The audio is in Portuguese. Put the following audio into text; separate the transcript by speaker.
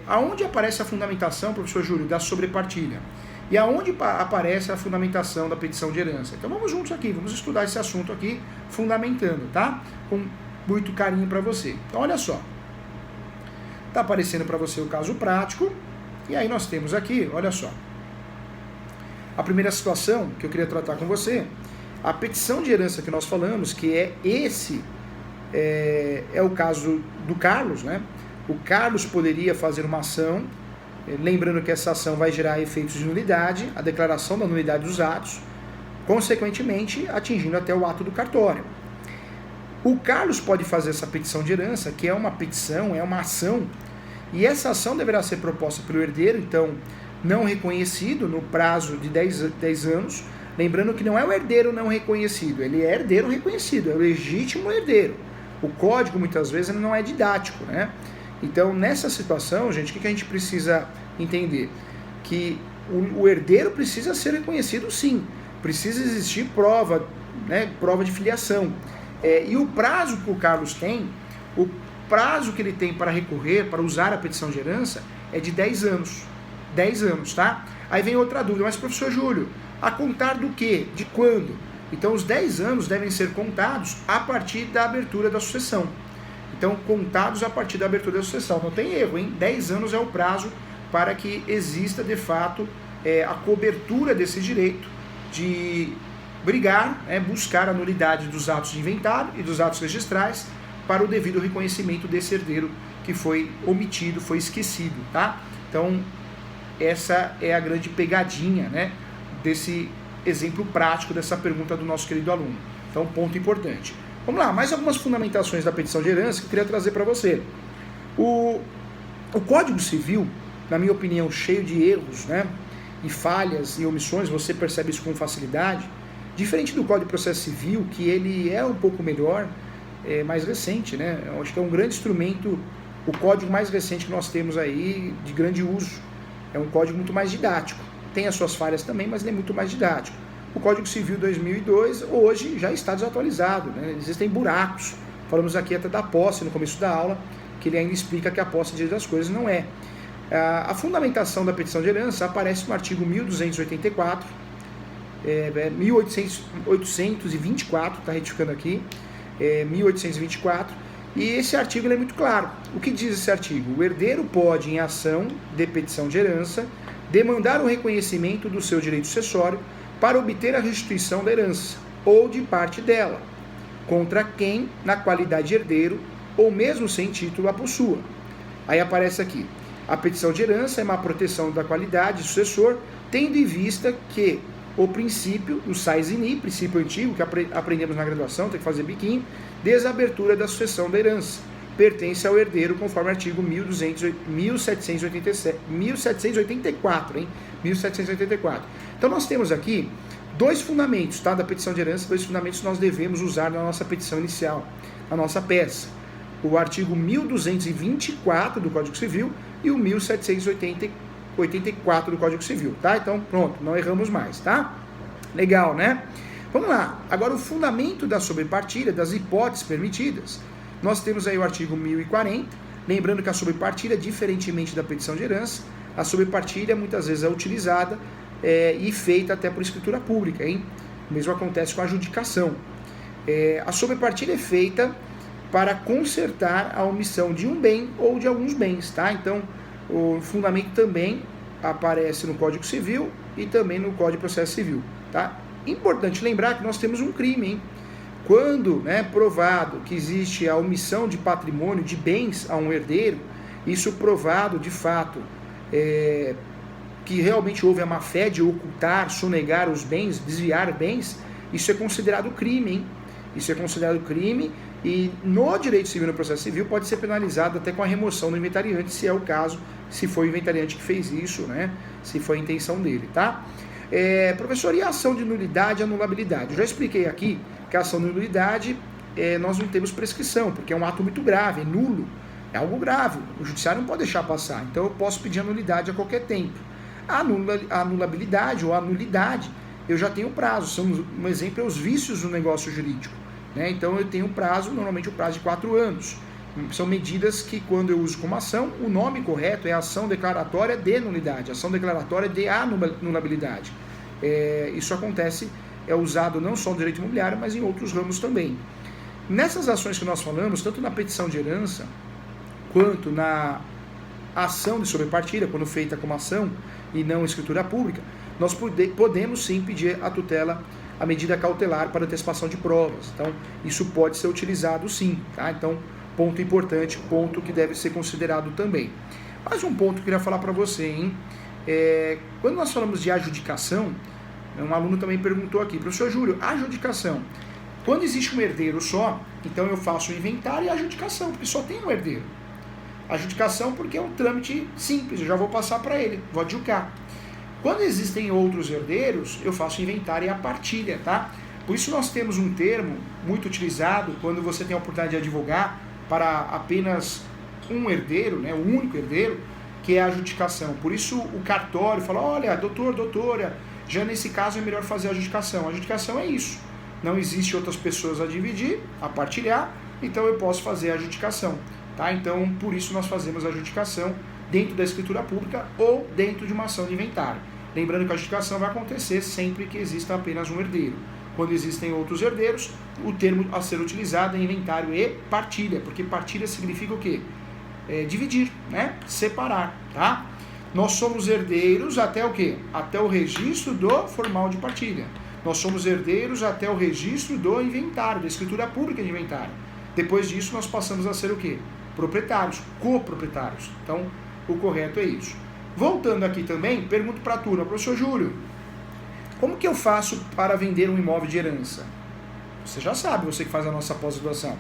Speaker 1: Aonde aparece a fundamentação, professor Júlio, da sobrepartilha? E aonde aparece a fundamentação da petição de herança? Então vamos juntos aqui, vamos estudar esse assunto aqui, fundamentando, tá? Com muito carinho para você. Então olha só, tá aparecendo para você o caso prático, e aí nós temos aqui, olha só, a primeira situação que eu queria tratar com você, a petição de herança que nós falamos, que é o caso do Carlos, né? O Carlos poderia fazer uma ação, lembrando que essa ação vai gerar efeitos de nulidade, a declaração da nulidade dos atos, consequentemente atingindo até o ato do cartório. O Carlos pode fazer essa petição de herança, que é uma petição, é uma ação, e essa ação deverá ser proposta pelo herdeiro, então, não reconhecido no prazo de 10 anos, lembrando que não é o herdeiro não reconhecido, ele é herdeiro reconhecido, é o legítimo herdeiro. O código, muitas vezes, ele não é didático, né? Então, nessa situação, gente, o que a gente precisa entender? Que o herdeiro precisa ser reconhecido, sim. Precisa existir prova, né? Prova de filiação. E o prazo que o Carlos tem, o prazo que ele tem para recorrer, para usar a petição de herança, é de 10 anos. 10 anos, tá? Aí vem outra dúvida, mas professor Júlio, a contar do quê? De quando? Então, os 10 anos devem ser contados a partir da abertura da sucessão. Então, contados a partir da abertura da sucessão. Não tem erro, hein? 10 anos é o prazo para que exista, de fato, a cobertura desse direito de brigar, buscar a nulidade dos atos de inventário e dos atos registrais para o devido reconhecimento desse herdeiro que foi omitido, foi esquecido, tá? Então, essa é a grande pegadinha, né, desse exemplo prático dessa pergunta do nosso querido aluno. Então, ponto importante. Vamos lá, mais algumas fundamentações da petição de herança que eu queria trazer para você. O Código Civil, na minha opinião, cheio de erros, né, e falhas e omissões, você percebe isso com facilidade, diferente do Código de Processo Civil, que ele é um pouco melhor, mais recente, né, eu acho que é um grande instrumento, o código mais recente que nós temos aí, de grande uso, é um código muito mais didático, tem as suas falhas também, mas ele é muito mais didático. O Código Civil 2002 hoje já está desatualizado, né? Existem buracos, falamos aqui até da posse no começo da aula, que ele ainda explica que a posse de direito das coisas não é. A fundamentação da petição de herança aparece no artigo 1284, 1824, está retificando aqui, 1824, e esse artigo ele é muito claro. O que diz esse artigo? O herdeiro pode, em ação de petição de herança, demandar o reconhecimento do seu direito sucessório para obter a restituição da herança, ou de parte dela, contra quem, na qualidade de herdeiro, ou mesmo sem título, a possua. Aí aparece aqui, a petição de herança é uma proteção da qualidade do sucessor, tendo em vista que o princípio do sais in, princípio antigo, que aprendemos na graduação, tem que fazer biquinho, desabertura da sucessão da herança, pertence ao herdeiro conforme artigo 1784, hein? 1784. Então nós temos aqui dois fundamentos, tá, da petição de herança, dois fundamentos que nós devemos usar na nossa petição inicial, na nossa peça. O artigo 1224 do Código Civil e o 1784 do Código Civil, tá? Então pronto, não erramos mais, tá? Legal, né? Vamos lá, agora o fundamento da sobrepartilha, das hipóteses permitidas. Nós temos aí o artigo 1040, lembrando que a sobrepartilha, diferentemente da petição de herança, a sobrepartilha muitas vezes é utilizada e feita até por escritura pública, hein? O mesmo acontece com a adjudicação. A sobrepartilha é feita para consertar a omissão de um bem ou de alguns bens, tá? Então, o fundamento também aparece no Código Civil e também no Código de Processo Civil, tá? Importante lembrar que nós temos um crime, hein? Quando, provado que existe a omissão de patrimônio, de bens a um herdeiro, isso provado de fato que realmente houve a má-fé de ocultar, sonegar os bens, desviar bens, isso é considerado crime, hein? Isso é considerado crime e no direito civil e no processo civil pode ser penalizado até com a remoção do inventariante, se é o caso, se foi o inventariante que fez isso, né? Se foi a intenção dele, tá? Professor, e a ação de nulidade e anulabilidade? Eu já expliquei aqui que a ação de nulidade, nós não temos prescrição, porque é um ato muito grave, é nulo, é algo grave, o judiciário não pode deixar passar, então eu posso pedir a nulidade a qualquer tempo. A anulabilidade ou a nulidade, eu já tenho prazo, um exemplo é os vícios do negócio jurídico, né? Então eu tenho prazo, normalmente o prazo de 4 anos, São medidas que, quando eu uso como ação, o nome correto é ação declaratória de nulidade, ação declaratória de anulabilidade. Isso acontece, é usado não só no direito imobiliário, mas em outros ramos também. Nessas ações que nós falamos, tanto na petição de herança, quanto na ação de sobrepartilha, quando feita como ação e não escritura pública, nós podemos sim pedir a tutela, a medida cautelar para antecipação de provas. Então, isso pode ser utilizado sim, tá? Então, ponto importante, ponto que deve ser considerado também. Mais um ponto que eu queria falar para você, hein? Quando nós falamos de adjudicação, um aluno também perguntou aqui, professor Júlio, adjudicação, quando existe um herdeiro só, então eu faço o inventário e a adjudicação, porque só tem um herdeiro. A adjudicação porque é um trâmite simples, eu já vou passar para ele, vou adjudicar. Quando existem outros herdeiros, eu faço o inventário e a partilha, tá? Por isso nós temos um termo muito utilizado quando você tem a oportunidade de advogar para apenas um herdeiro, né, o único herdeiro, que é a adjudicação. Por isso o cartório fala, olha, doutor, doutora, já nesse caso é melhor fazer a adjudicação. A adjudicação é isso. Não existe outras pessoas a dividir, a partilhar, então eu posso fazer a adjudicação. Tá? Então, por isso nós fazemos a adjudicação dentro da escritura pública ou dentro de uma ação de inventário. Lembrando que a adjudicação vai acontecer sempre que exista apenas um herdeiro. Quando existem outros herdeiros, o termo a ser utilizado é inventário e partilha, porque partilha significa o quê? Dividir, né? Separar, tá? Nós somos herdeiros até o quê? Até o registro do formal de partilha. Nós somos herdeiros até o registro do inventário, da escritura pública de inventário. Depois disso, nós passamos a ser o quê? Proprietários, coproprietários. Então, o correto é isso. Voltando aqui também, pergunto para a turma, professor Júlio, como que eu faço para vender um imóvel de herança? Você já sabe, você que faz a nossa pós-graduação.